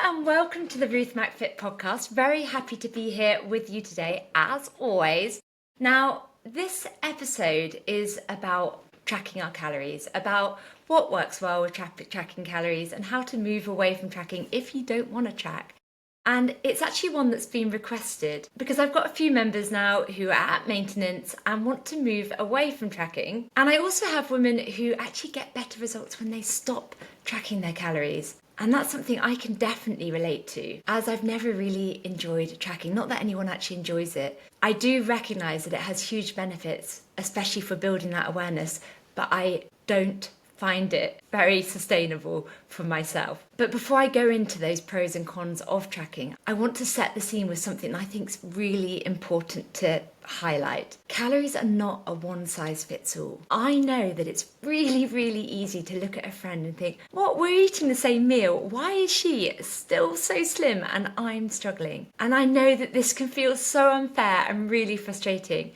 and welcome to the Ruth MacFit Podcast. Very happy to be here with you today, as always. Now, this episode is about tracking our calories, about what works well with tracking calories and how to move away from tracking if you don't want to track. And it's actually one that's been requested because I've got a few members now who are at maintenance and want to move away from tracking. And I also have women who actually get better results when they stop tracking their calories. And that's something I can definitely relate to, as I've never really enjoyed tracking. Not that anyone actually enjoys it. I do recognise that it has huge benefits, especially for building that awareness, but I don't find it very sustainable for myself. But before I go into those pros and cons of tracking, I want to set the scene with something I think is really important to highlight. Calories are not a one size fits all. I know that it's really easy to look at a friend and think, what, we're eating the same meal. Why is she still so slim and I'm struggling? And I know that this can feel so unfair and really frustrating.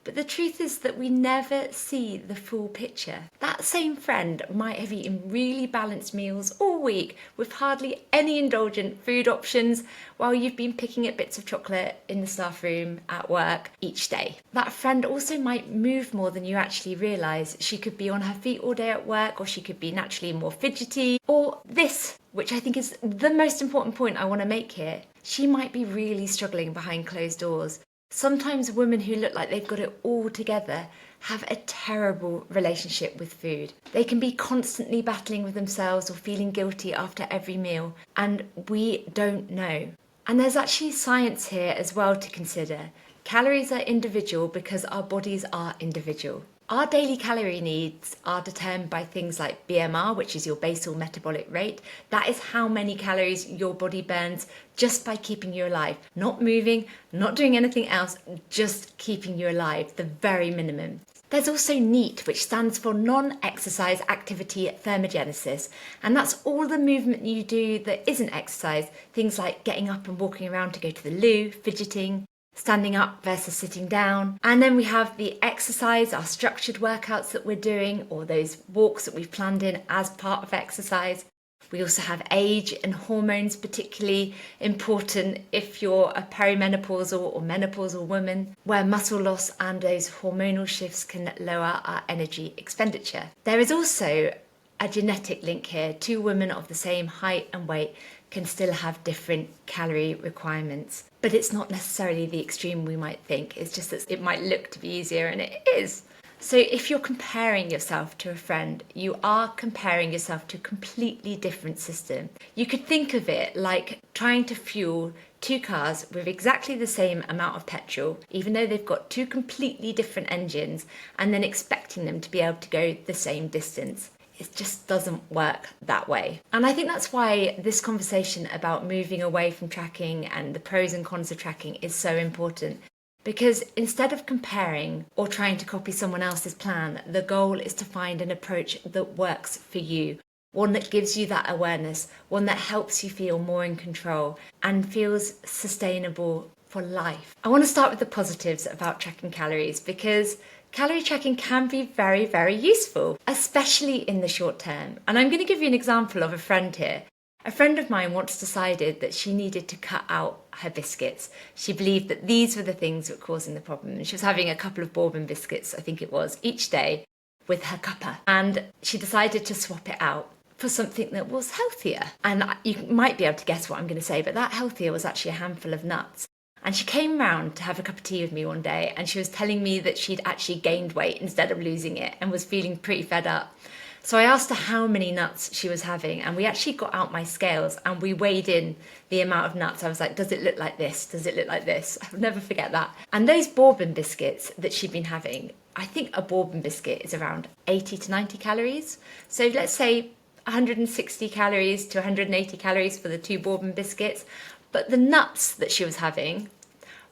But the truth is that we never see the full picture. That same friend might have eaten really balanced meals all week with hardly any indulgent food options while you've been picking at bits of chocolate in the staff room at work each day. That friend also might move more than you actually realise. She could be on her feet all day at work, or she could be naturally more fidgety, or this, which I think is the most important point I want to make here. She might be really struggling behind closed doors. Sometimes women who look like they've got it all together have a terrible relationship with food. They can be constantly battling with themselves or feeling guilty after every meal, and we don't know. And there's actually science here as well to consider. Calories are individual because our bodies are individual. Our daily calorie needs are determined by things like BMR, which is your basal metabolic rate. That is how many calories your body burns just by keeping you alive. Not moving, not doing anything else, just keeping you alive, the very minimum. There's also NEAT, which stands for non-exercise activity thermogenesis. And that's all the movement you do that isn't exercise. Things like getting up and walking around to go to the loo, fidgeting, standing up versus sitting down. And then we have the exercise, our structured workouts that we're doing, or those walks that we've planned in as part of exercise. We also have age and hormones, particularly important if you're a perimenopausal or menopausal woman, where muscle loss and those hormonal shifts can lower our energy expenditure. There is also a genetic link here. Two women of the same height and weight can still have different calorie requirements. But it's not necessarily the extreme we might think. It's just that it might look to be easier, and it is. So if you're comparing yourself to a friend, you are comparing yourself to a completely different system. You could think of it like trying to fuel two cars with exactly the same amount of petrol, even though they've got two completely different engines, and then expecting them to be able to go the same distance. It just doesn't work that way. And I think that's why this conversation about moving away from tracking and the pros and cons of tracking is so important. Because instead of comparing or trying to copy someone else's plan, the goal is to find an approach that works for you. One that gives you that awareness, one that helps you feel more in control and feels sustainable for life. I want to start with the positives about tracking calories, because calorie tracking can be very useful, especially in the short term. And I'm going to give you an example of a friend here. A friend of mine once decided that she needed to cut out her biscuits. She believed that these were the things that were causing the problem. And she was having a couple of bourbon biscuits, I think it was, each day with her cuppa. And she decided to swap it out for something that was healthier. And you might be able to guess what I'm going to say, but that healthier was actually a handful of nuts. And she came round to have a cup of tea with me one day, and she was telling me that she'd actually gained weight instead of losing it and was feeling pretty fed up. So I asked her how many nuts she was having, and we actually got out my scales and we weighed in the amount of nuts. I was like, does it look like this? Does it look like this? I'll never forget that. And those bourbon biscuits that she'd been having, I think a bourbon biscuit is around 80 to 90 calories. So let's say 160 calories to 180 calories for the two bourbon biscuits. But the nuts that she was having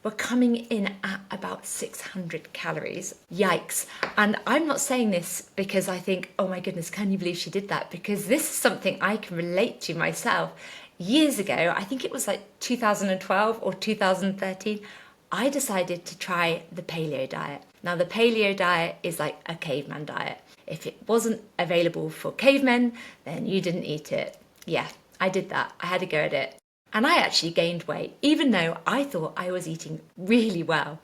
were coming in at about 600 calories. Yikes. And I'm not saying this because I think, oh my goodness, can you believe she did that? Because this is something I can relate to myself. Years ago, I think it was like 2012 or 2013, I decided to try the paleo diet. Now, the paleo diet is like a caveman diet. If it wasn't available for cavemen, then you didn't eat it. Yeah, I did that. I had a go at it. And I actually gained weight, even though I thought I was eating really well.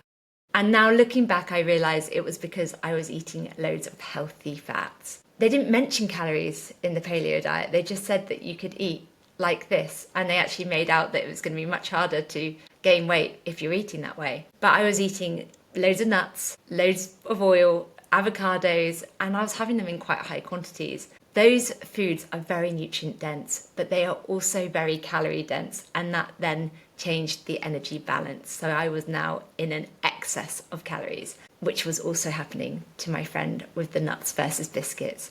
And now looking back, I realised it was because I was eating loads of healthy fats. They didn't mention calories in the paleo diet. They just said that you could eat like this. And they actually made out that it was going to be much harder to gain weight if you're eating that way. But I was eating loads of nuts, loads of oil, avocados, and I was having them in quite high quantities. Those foods are very nutrient dense, but they are also very calorie dense, and that then changed the energy balance. So I was now in an excess of calories, which was also happening to my friend with the nuts versus biscuits.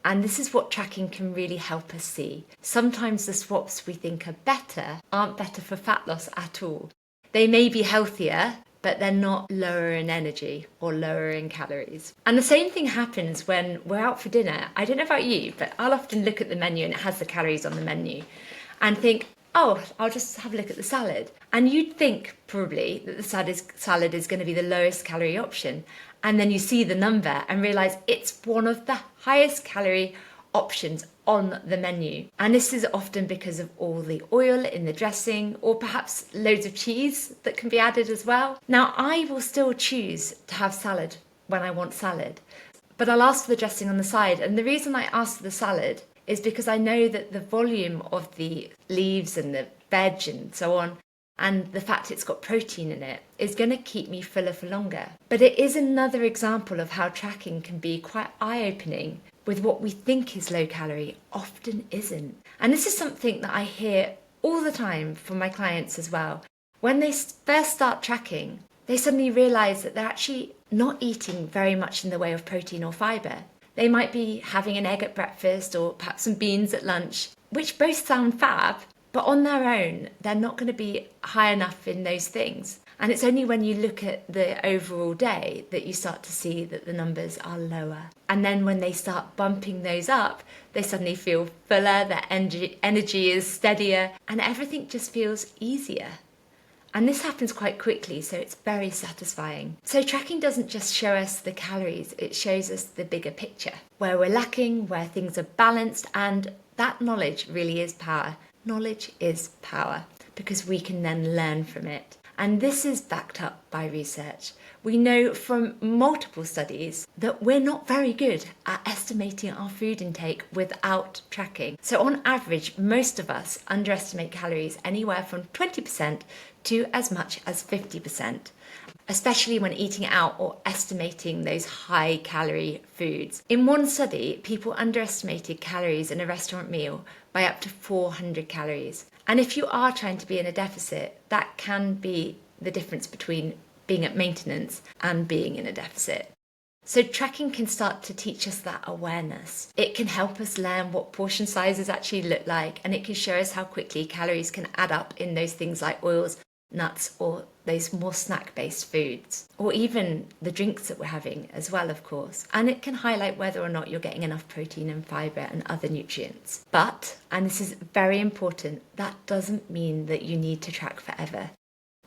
And this is what tracking can really help us see. Sometimes the swaps we think are better aren't better for fat loss at all. They may be healthier, but they're not lower in energy or lower in calories. And the same thing happens when we're out for dinner. I don't know about you, but I'll often look at the menu and it has the calories on the menu and think, oh, I'll just have a look at the salad. And you'd think probably that the salad is going to be the lowest calorie option. And then you see the number and realise it's one of the highest calorie options on the menu. And this is often because of all the oil in the dressing, or perhaps loads of cheese that can be added as well. Now, I will still choose to have salad when I want salad, but I'll ask for the dressing on the side. And the reason I ask for the salad is because I know that the volume of the leaves and the veg and so on, and the fact it's got protein in it, is going to keep me fuller for longer. But it is another example of how tracking can be quite eye-opening with what we think is low calorie often isn't. And this is something that I hear all the time from my clients as well. When they first start tracking, they suddenly realise that they're actually not eating very much in the way of protein or fibre. They might be having an egg at breakfast or perhaps some beans at lunch, which both sound fab, but on their own, they're not going to be high enough in those things. And it's only when you look at the overall day that you start to see that the numbers are lower. And then when they start bumping those up, they suddenly feel fuller, their energy is steadier, and everything just feels easier. And this happens quite quickly, so it's very satisfying. So tracking doesn't just show us the calories, it shows us the bigger picture, where we're lacking, where things are balanced, and that knowledge really is power. Knowledge is power, because we can then learn from it. And this is backed up by research. We know from multiple studies that we're not very good at estimating our food intake without tracking. So on average, most of us underestimate calories anywhere from 20% to as much as 50%, especially when eating out or estimating those high calorie foods. In one study, people underestimated calories in a restaurant meal by up to 400 calories. And if you are trying to be in a deficit, that can be the difference between being at maintenance and being in a deficit. So tracking can start to teach us that awareness. It can help us learn what portion sizes actually look like, and it can show us how quickly calories can add up in those things like oils, nuts, or those more snack-based foods, or even the drinks that we're having as well, of course. And it can highlight whether or not you're getting enough protein and fibre and other nutrients. But, and this is very important, that doesn't mean that you need to track forever.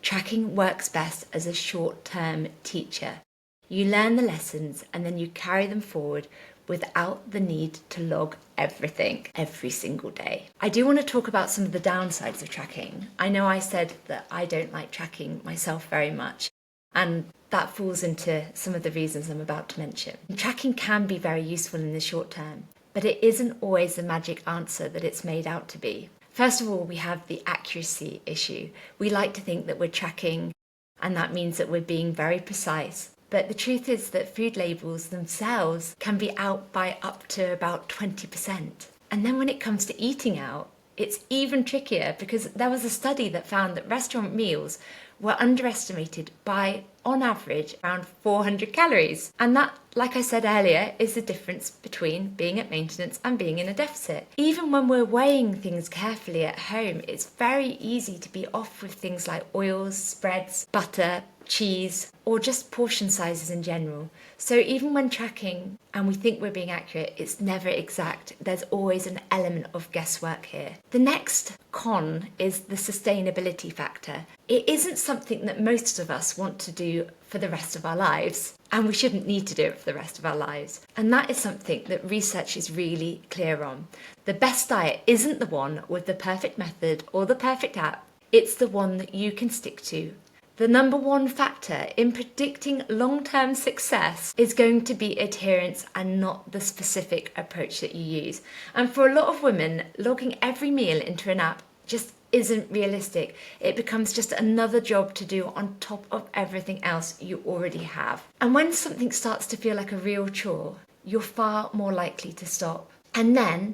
Tracking works best as a short-term teacher. You learn the lessons and then you carry them forward without the need to log everything every single day. I do want to talk about some of the downsides of tracking. I know I said that I don't like tracking myself very much, and that falls into some of the reasons I'm about to mention. Tracking can be very useful in the short term, but it isn't always the magic answer that it's made out to be. First of all, we have the accuracy issue. We like to think that we're tracking, and that means that we're being very precise. But the truth is that food labels themselves can be out by up to about 20%. And then when it comes to eating out, it's even trickier, because there was a study that found that restaurant meals were underestimated by, on average, around 400 calories. And that, like I said earlier, is the difference between being at maintenance and being in a deficit. Even when we're weighing things carefully at home, it's very easy to be off with things like oils, spreads, butter, cheese, or just portion sizes in general. So even when tracking and we think we're being accurate, it's never exact. There's always an element of guesswork here. The next con is the sustainability factor. It isn't something that most of us want to do for the rest of our lives, and we shouldn't need to do it for the rest of our lives. And that is something that research is really clear on. The best diet isn't the one with the perfect method or the perfect app, it's the one that you can stick to. The number one factor in predicting long-term success is going to be adherence and not the specific approach that you use. And for a lot of women, logging every meal into an app just isn't realistic. It becomes just another job to do on top of everything else you already have. And when something starts to feel like a real chore, you're far more likely to stop. And then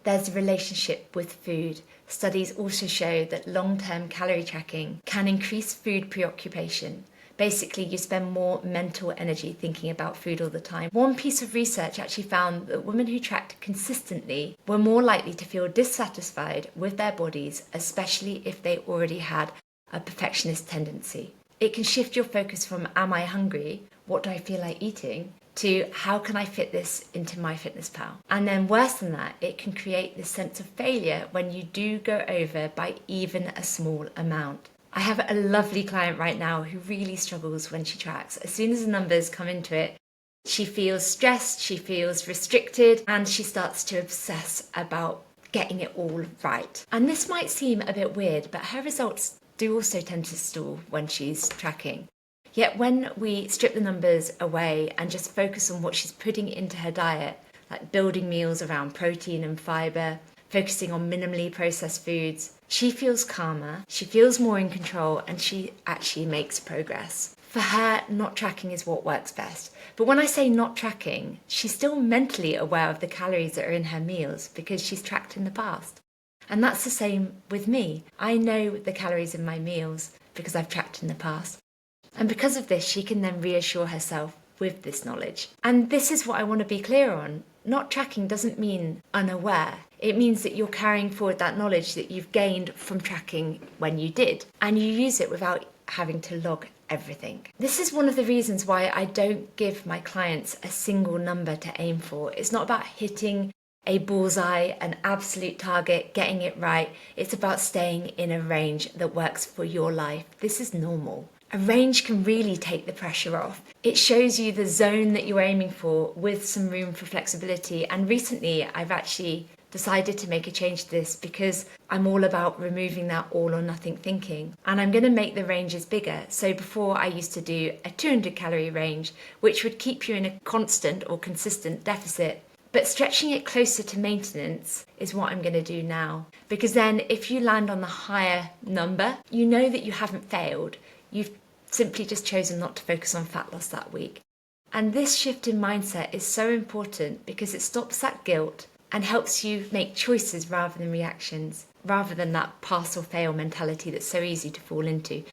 there's a relationship with food. Studies also show that long-term calorie tracking can increase food preoccupation. Basically, you spend more mental energy thinking about food all the time. One piece of research actually found that women who tracked consistently were more likely to feel dissatisfied with their bodies, especially if they already had a perfectionist tendency. It can shift your focus from am I hungry, what do I feel like eating, to how can I fit this into MyFitnessPal? And then worse than that, it can create this sense of failure when you do go over by even a small amount. I have a lovely client right now who really struggles when she tracks. As soon as the numbers come into it, she feels stressed, she feels restricted, and she starts to obsess about getting it all right. And this might seem a bit weird, but her results do also tend to stall when she's tracking. Yet when we strip the numbers away and just focus on what she's putting into her diet, like building meals around protein and fibre, focusing on minimally processed foods, she feels calmer, she feels more in control, and she actually makes progress. For her, not tracking is what works best. But when I say not tracking, she's still mentally aware of the calories that are in her meals because she's tracked in the past. And that's the same with me. I know the calories in my meals because I've tracked in the past. And because of this, she can then reassure herself with this knowledge. And this is what I want to be clear on. Not tracking doesn't mean unaware. It means that you're carrying forward that knowledge that you've gained from tracking when you did, and you use it without having to log everything. This is one of the reasons why I don't give my clients a single number to aim for. It's not about hitting a bullseye, an absolute target, getting it right. It's about staying in a range that works for your life. This is normal. A range can really take the pressure off. It shows you the zone that you're aiming for with some room for flexibility. And recently, I've actually decided to make a change to this because I'm all about removing that all or nothing thinking. And I'm going to make the ranges bigger. So before I used to do a 200 calorie range, which would keep you in a constant or consistent deficit. But stretching it closer to maintenance is what I'm going to do now. Because then if you land on the higher number, you know that you haven't failed. You've simply just chosen not to focus on fat loss that week. And this shift in mindset is so important because it stops that guilt and helps you make choices rather than reactions, rather than that pass or fail mentality that's so easy to fall into.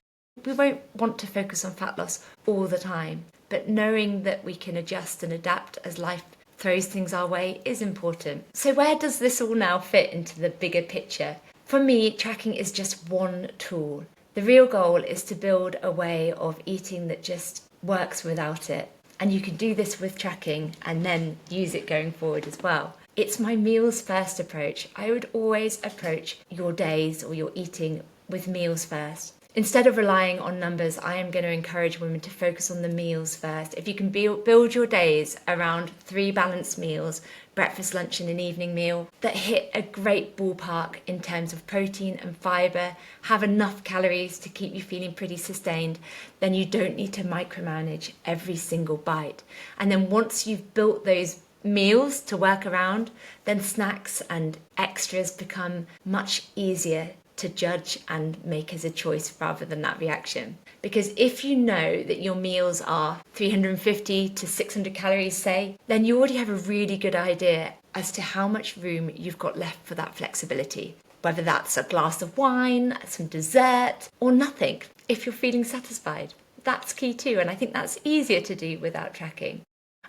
We won't want to focus on fat loss all the time, but knowing that we can adjust and adapt as life throws things our way is important. So where does this all now fit into the bigger picture? For me, tracking is just one tool. The real goal is to build a way of eating that just works without it. And you can do this with tracking and then use it going forward as well. It's my meals first approach. I would always approach your days or your eating with meals first. Instead of relying on numbers, I am going to encourage women to focus on the meals first. If you can build your days around 3 balanced meals, breakfast, lunch and an evening meal, that hit a great ballpark in terms of protein and fibre, have enough calories to keep you feeling pretty sustained, then you don't need to micromanage every single bite. And then once you've built those meals to work around, then snacks and extras become much easier to judge and make as a choice rather than that reaction. Because if you know that your meals are 350 to 600 calories, say, then you already have a really good idea as to how much room you've got left for that flexibility. Whether that's a glass of wine, some dessert, or nothing, if you're feeling satisfied. That's key too, and I think that's easier to do without tracking.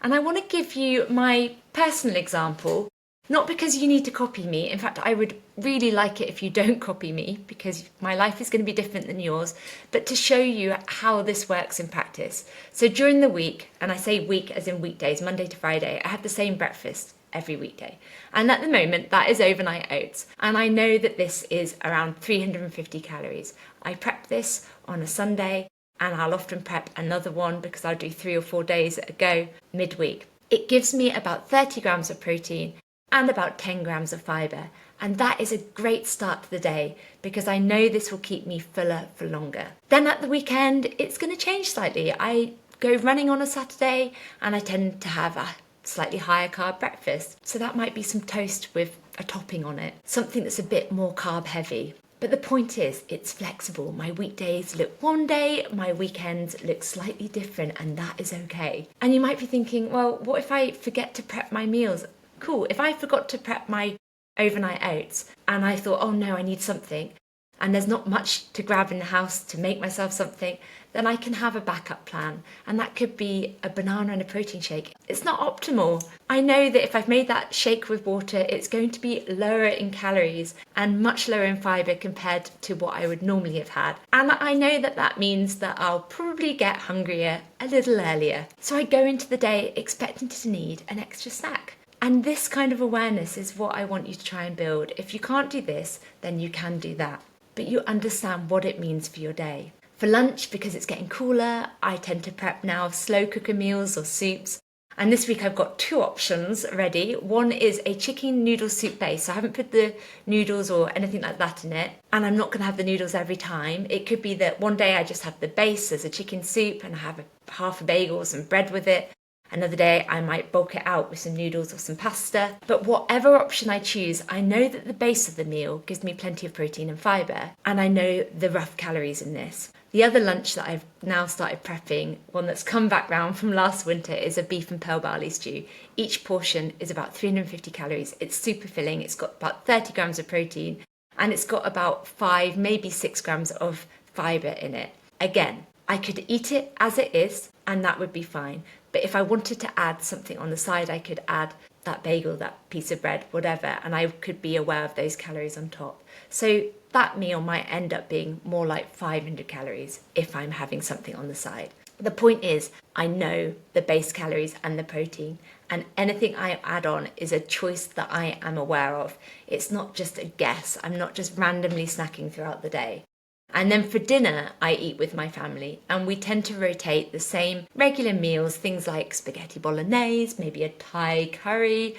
And I want to give you my personal example. Not because you need to copy me. In fact, I would really like it if you don't copy me because my life is going to be different than yours, but to show you how this works in practice. So during the week, and I say week as in weekdays, Monday to Friday, I have the same breakfast every weekday. And at the moment, that is overnight oats. And I know that this is around 350 calories. I prep this on a Sunday. and I'll often prep another one because I'll do 3 or 4 days at a go midweek. It gives me about 30 grams of protein and about 10 grams of fibre. And that is a great start to the day because I know this will keep me fuller for longer. Then at the weekend, it's going to change slightly. I go running on a Saturday and I tend to have a slightly higher carb breakfast. So that might be some toast with a topping on it, something that's a bit more carb heavy. But the point is, it's flexible. My weekdays look one day, my weekends look slightly different, and that is okay. And you might be thinking, well, what if I forget to prep my meals? Cool, if I forgot to prep my overnight oats and I thought, oh no, I need something, and there's not much to grab in the house to make myself something, then I can have a backup plan. And that could be a banana and a protein shake. It's not optimal. I know that if I've made that shake with water, it's going to be lower in calories and much lower in fibre compared to what I would normally have had. And I know that that means that I'll probably get hungrier a little earlier. So I go into the day expecting to need an extra snack. And this kind of awareness is what I want you to try and build. If you can't do this, then you can do that. But you understand what it means for your day. For lunch, because it's getting cooler, I tend to prep now slow cooker meals or soups. And this week I've got 2 options ready. One is a chicken noodle soup base. So I haven't put the noodles or anything like that in it. And I'm not going to have the noodles every time. It could be that one day I just have the base as a chicken soup and I have half a bagel, some bread with it. Another day I might bulk it out with some noodles or some pasta. But whatever option I choose, I know that the base of the meal gives me plenty of protein and fibre, and I know the rough calories in this. The other lunch that I've now started prepping, one that's come back round from last winter, is a beef and pearl barley stew. Each portion is about 350 calories. It's super filling. It's got about 30 grams of protein, and it's got about 5, maybe 6 grams of fibre in it. Again, I could eat it as it is, and that would be fine. But if I wanted to add something on the side, I could add that bagel, that piece of bread, whatever, and I could be aware of those calories on top. So that meal might end up being more like 500 calories if I'm having something on the side. The point is, I know the base calories and the protein, and anything I add on is a choice that I am aware of. It's not just a guess. I'm not just randomly snacking throughout the day. And then for dinner, I eat with my family, and we tend to rotate the same regular meals, things like spaghetti bolognese, maybe a Thai curry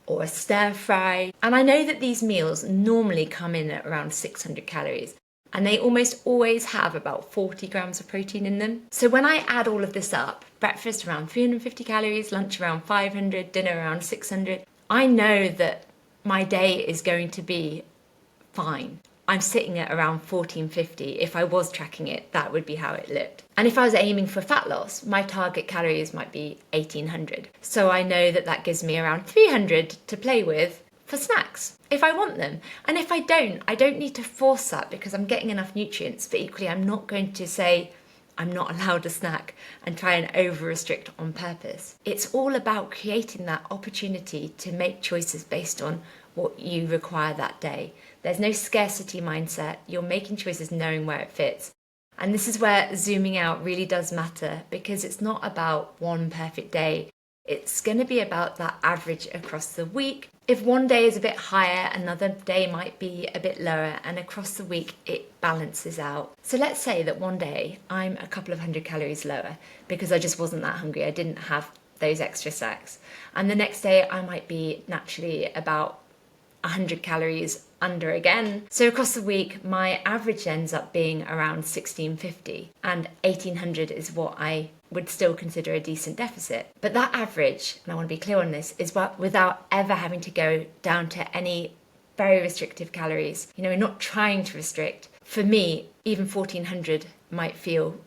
or a stir fry. And I know that these meals normally come in at around 600 calories, and they almost always have about 40 grams of protein in them. So when I add all of this up, breakfast around 350 calories, lunch around 500, dinner around 600, I know that my day is going to be fine. I'm sitting at around 1450. If I was tracking it, that would be how it looked. And if I was aiming for fat loss, my target calories might be 1800. So I know that that gives me around 300 to play with for snacks, if I want them. And if I don't need to force that because I'm getting enough nutrients. But equally, I'm not going to say I'm not allowed a snack and try and over-restrict on purpose. It's all about creating that opportunity to make choices based on what you require that day. There's no scarcity mindset. You're making choices knowing where it fits. And this is where zooming out really does matter, because it's not about one perfect day. It's going to be about that average across the week. If one day is a bit higher, another day might be a bit lower, and across the week it balances out. So let's say that one day I'm a couple of 100 calories lower because I just wasn't that hungry. I didn't have those extra snacks. And the next day I might be naturally about 100 calories under again. So across the week, my average ends up being around 1650, and 1800 is what I would still consider a decent deficit. But that average, and I want to be clear on this, is without ever having to go down to any very restrictive calories. You know, we're not trying to restrict. For me, even 1400 might feel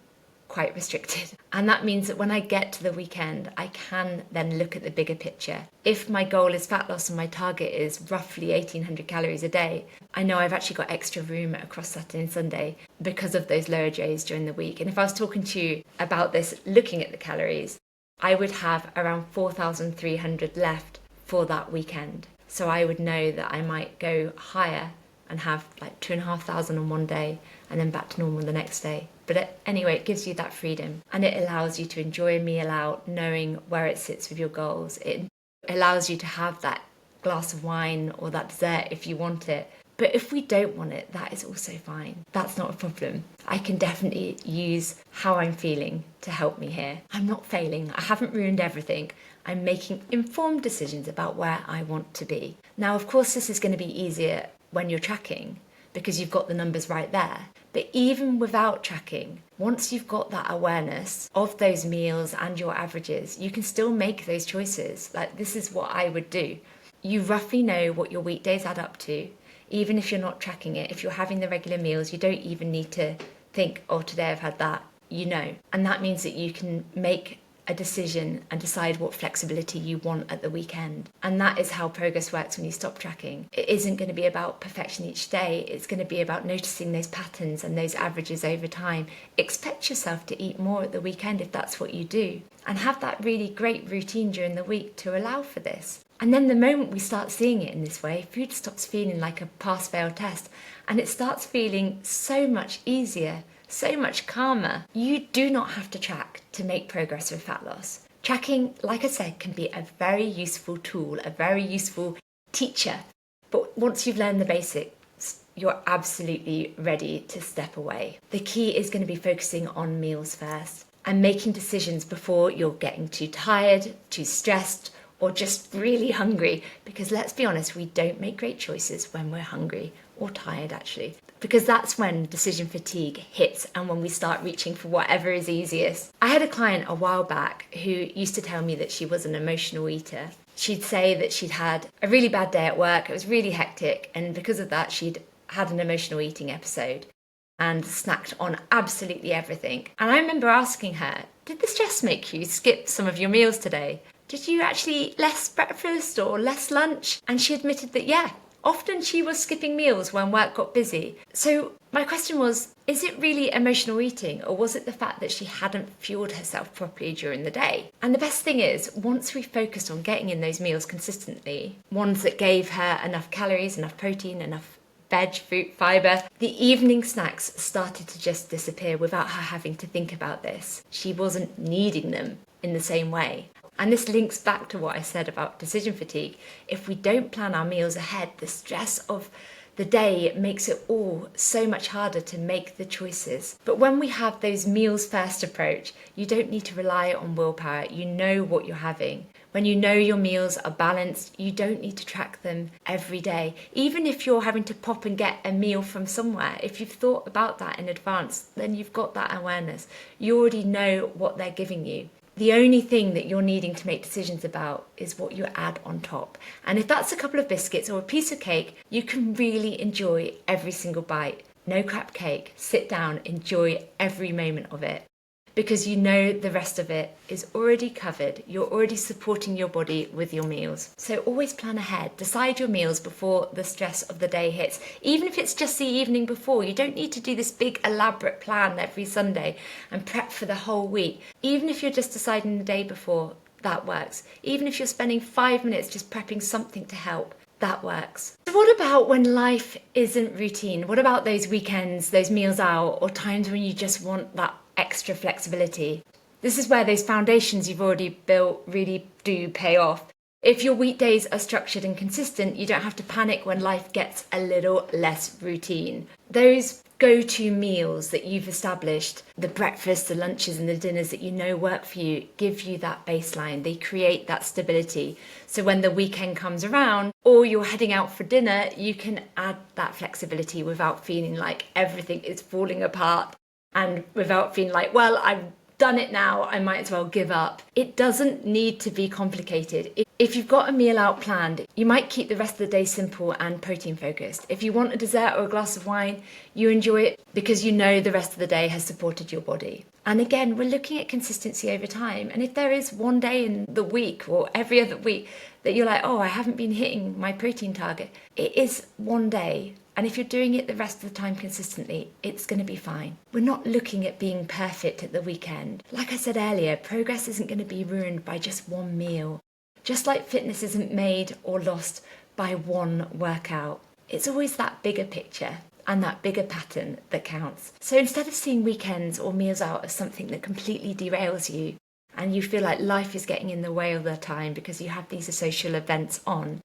quite restricted. And that means that when I get to the weekend, I can then look at the bigger picture. If my goal is fat loss and my target is roughly 1800 calories a day, I know I've actually got extra room across Saturday and Sunday because of those lower days during the week. And if I was talking to you about this, looking at the calories, I would have around 4,300 left for that weekend. So I would know that I might go higher and have like 2,500 on one day and then back to normal the next day. But anyway, it gives you that freedom, and it allows you to enjoy a meal out knowing where it sits with your goals. It allows you to have that glass of wine or that dessert if you want it But if we don't want it, that is also fine. That's not a problem. I can definitely use how I'm feeling to help me here. I'm not failing. I haven't ruined everything. I'm making informed decisions about where I want to be. Now, of course, this is going to be easier when you're tracking because you've got the numbers right there. But even without tracking, once you've got that awareness of those meals and your averages, you can still make those choices. Like, this is what I would do. You roughly know what your weekdays add up to. Even if you're not tracking it, if you're having the regular meals, you don't even need to think, oh, today I've had that, you know. And that means that you can make a decision and decide what flexibility you want at the weekend. And that is how progress works when you stop tracking. It isn't going to be about perfection each day. It's going to be about noticing those patterns and those averages over time. Expect yourself to eat more at the weekend if that's what you do. And have that really great routine during the week to allow for this. And then the moment we start seeing it in this way, food stops feeling like a pass-fail test and it starts feeling so much easier, so much calmer. You do not have to track to make progress with fat loss. Tracking, like I said, can be a very useful tool, a very useful teacher. But once you've learned the basics, you're absolutely ready to step away. The key is going to be focusing on meals first and making decisions before you're getting too tired, too stressed, or just really hungry, because let's be honest, we don't make great choices when we're hungry or tired actually, because that's when decision fatigue hits and when we start reaching for whatever is easiest. I had a client a while back who used to tell me that she was an emotional eater. She'd say that she'd had a really bad day at work, it was really hectic, and because of that she'd had an emotional eating episode and snacked on absolutely everything. And I remember asking her, did the stress make you skip some of your meals today? Did you actually eat less breakfast or less lunch? And she admitted that, yeah, often she was skipping meals when work got busy. So my question was, is it really emotional eating, or was it the fact that she hadn't fueled herself properly during the day? And the best thing is, once we focused on getting in those meals consistently, ones that gave her enough calories, enough protein, enough veg, fruit, fibre, the evening snacks started to just disappear without her having to think about this. She wasn't needing them in the same way. And this links back to what I said about decision fatigue. If we don't plan our meals ahead, the stress of the day makes it all so much harder to make the choices. But when we have those meals first approach, you don't need to rely on willpower. You know what you're having. When you know your meals are balanced, you don't need to track them every day. Even if you're having to pop and get a meal from somewhere, if you've thought about that in advance, then you've got that awareness. You already know what they're giving you. The only thing that you're needing to make decisions about is what you add on top. And if that's a couple of biscuits or a piece of cake, you can really enjoy every single bite. No crap cake. Sit down, enjoy every moment of it. Because you know the rest of it is already covered. You're already supporting your body with your meals. So always plan ahead. Decide your meals before the stress of the day hits. Even if it's just the evening before, you don't need to do this big elaborate plan every Sunday and prep for the whole week. Even if you're just deciding the day before, that works. Even if you're spending 5 minutes just prepping something to help, that works. So what about when life isn't routine? What about those weekends, those meals out, or times when you just want that extra flexibility? This is where those foundations you've already built really do pay off. If your weekdays are structured and consistent, you don't have to panic when life gets a little less routine. Those go-to meals that you've established, the breakfasts, the lunches and the dinners that you know work for you, give you that baseline. They create that stability. So when the weekend comes around or you're heading out for dinner, you can add that flexibility without feeling like everything is falling apart and without feeling like, well, I've done it now, I might as well give up. It doesn't need to be complicated. If you've got a meal out planned, you might keep the rest of the day simple and protein focused. If you want a dessert or a glass of wine, you enjoy it because you know the rest of the day has supported your body. And again, we're looking at consistency over time. And if there is one day in the week or every other week that you're like, oh, I haven't been hitting my protein target, it is one day. And if you're doing it the rest of the time consistently, it's going to be fine. We're not looking at being perfect at the weekend. Like I said earlier, progress isn't going to be ruined by just one meal. Just like fitness isn't made or lost by one workout. It's always that bigger picture and that bigger pattern that counts. So instead of seeing weekends or meals out as something that completely derails you and you feel like life is getting in the way all the time because you have these social events on,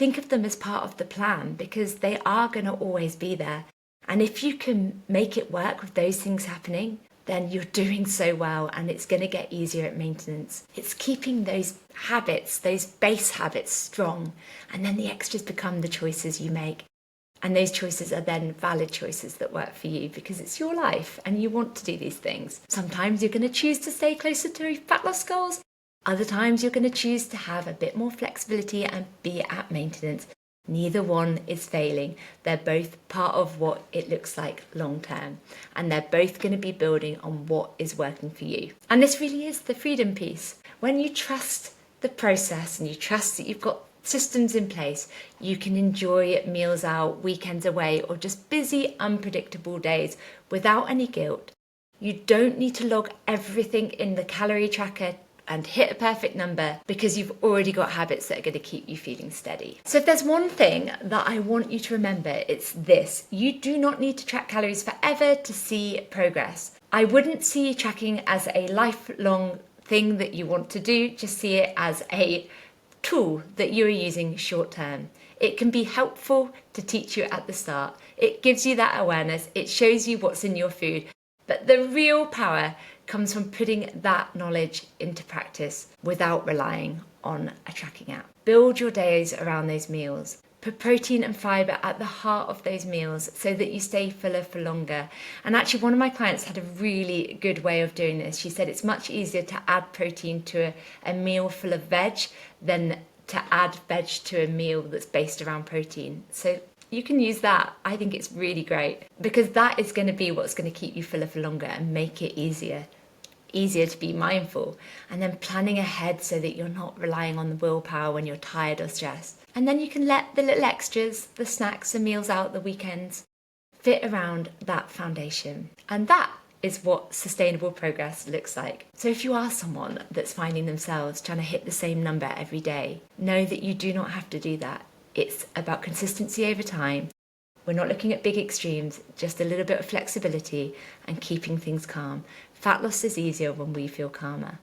think of them as part of the plan because they are going to always be there. And if you can make it work with those things happening, then you're doing so well and it's going to get easier at maintenance. It's keeping those habits, those base habits strong, and then the extras become the choices you make. And those choices are then valid choices that work for you because it's your life and you want to do these things. Sometimes you're going to choose to stay closer to fat loss goals. Other times you're going to choose to have a bit more flexibility and be at maintenance. Neither one is failing. They're both part of what it looks like long term. And they're both going to be building on what is working for you. And this really is the freedom piece. When you trust the process and you trust that you've got systems in place, you can enjoy meals out, weekends away, or just busy, unpredictable days without any guilt. You don't need to log everything in the calorie tracker and hit a perfect number because you've already got habits that are going to keep you feeling steady. So if there's one thing that I want you to remember, it's this. You do not need to track calories forever to see progress. I wouldn't see tracking as a lifelong thing that you want to do. Just see it as a tool that you are using short term. It can be helpful to teach you at the start. It gives you that awareness. It shows you what's in your food. But the real power comes from putting that knowledge into practice without relying on a tracking app. Build your days around those meals. Put protein and fibre at the heart of those meals so that you stay fuller for longer. And actually, one of my clients had a really good way of doing this. She said it's much easier to add protein to a meal full of veg than to add veg to a meal that's based around protein. So you can use that. I think it's really great because that is going to be what's going to keep you fuller for longer and make it easier to be mindful, and then planning ahead so that you're not relying on the willpower when you're tired or stressed. And then you can let the little extras, the snacks and meals out the weekends, fit around that foundation. And that is what sustainable progress looks like. So if you are someone that's finding themselves trying to hit the same number every day, know that you do not have to do that. It's about consistency over time. We're not looking at big extremes, just a little bit of flexibility and keeping things calm. Fat loss is easier when we feel calmer.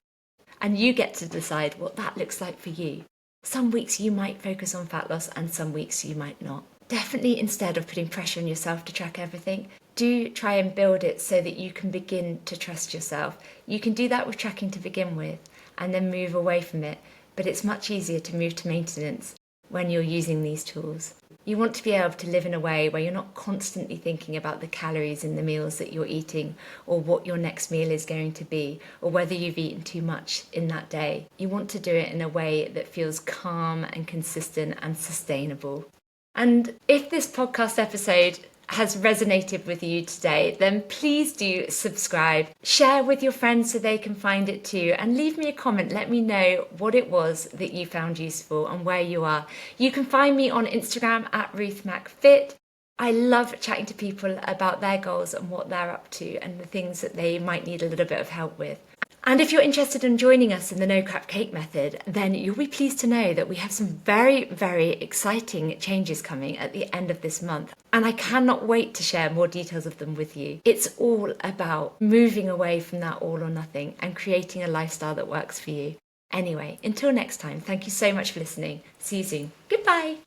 And you get to decide what that looks like for you. Some weeks you might focus on fat loss and some weeks you might not. Definitely, instead of putting pressure on yourself to track everything, do try and build it so that you can begin to trust yourself. You can do that with tracking to begin with and then move away from it. But it's much easier to move to maintenance when you're using these tools. You want to be able to live in a way where you're not constantly thinking about the calories in the meals that you're eating or what your next meal is going to be or whether you've eaten too much in that day. You want to do it in a way that feels calm and consistent and sustainable. And if this podcast episode has resonated with you today, then please do subscribe, share with your friends so they can find it too, and leave me a comment. Let me know what it was that you found useful and where you are. You can find me on Instagram at Ruth MacFit. I love chatting to people about their goals and what they're up to and the things that they might need a little bit of help with. And if you're interested in joining us in the No Crap Cake method, then you'll be pleased to know that we have some very, very exciting changes coming at the end of this month. And I cannot wait to share more details of them with you. It's all about moving away from that all or nothing and creating a lifestyle that works for you. Anyway, until next time, thank you so much for listening. See you soon. Goodbye.